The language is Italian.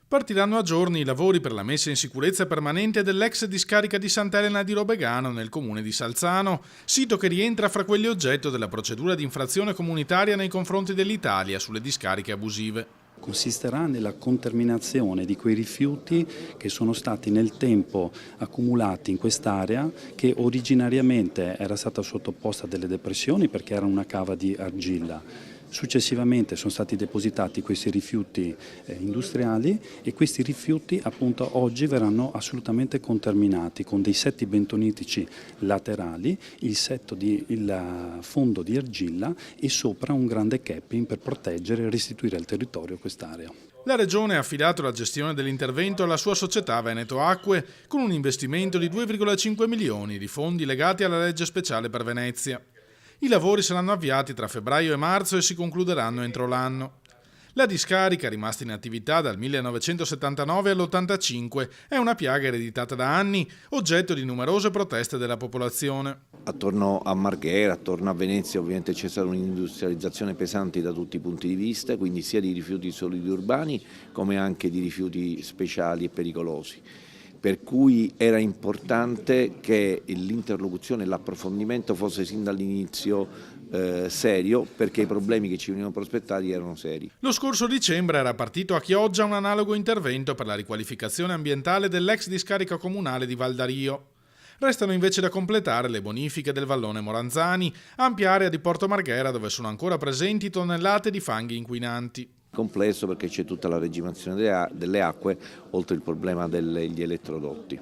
Partiranno a giorni i lavori per la messa in sicurezza permanente dell'ex discarica di Sant'Elena di Robegano nel comune di Salzano, sito che rientra fra quelli oggetto della procedura di infrazione comunitaria nei confronti dell'Italia sulle discariche abusive. Consisterà nella conterminazione di quei rifiuti che sono stati nel tempo accumulati in quest'area, che originariamente era stata sottoposta a delle depressioni perché era una cava di argilla. Successivamente sono stati depositati questi rifiuti industriali e questi rifiuti appunto oggi verranno assolutamente conterminati con dei setti bentonitici laterali, il fondo di argilla e sopra un grande capping per proteggere e restituire al territorio quest'area. La Regione ha affidato la gestione dell'intervento alla sua società Veneto Acque con un investimento di 2,5 milioni di fondi legati alla legge speciale per Venezia. I lavori saranno avviati tra febbraio e marzo e si concluderanno entro l'anno. La discarica, rimasta in attività dal 1979 all'85, è una piaga ereditata da anni, oggetto di numerose proteste della popolazione. Attorno a Marghera, attorno a Venezia ovviamente c'è stata un'industrializzazione pesante da tutti i punti di vista, quindi sia di rifiuti solidi urbani come anche di rifiuti speciali e pericolosi. Per cui era importante che l'interlocuzione e l'approfondimento fosse sin dall'inizio serio, perché i problemi che ci venivano prospettati erano seri. Lo scorso dicembre era partito a Chioggia un analogo intervento per la riqualificazione ambientale dell'ex discarica comunale di Valdario. Restano invece da completare le bonifiche del vallone Moranzani, ampia area di Porto Marghera dove sono ancora presenti tonnellate di fanghi inquinanti. Complesso perché c'è tutta la regimazione delle acque, oltre il problema degli elettrodotti.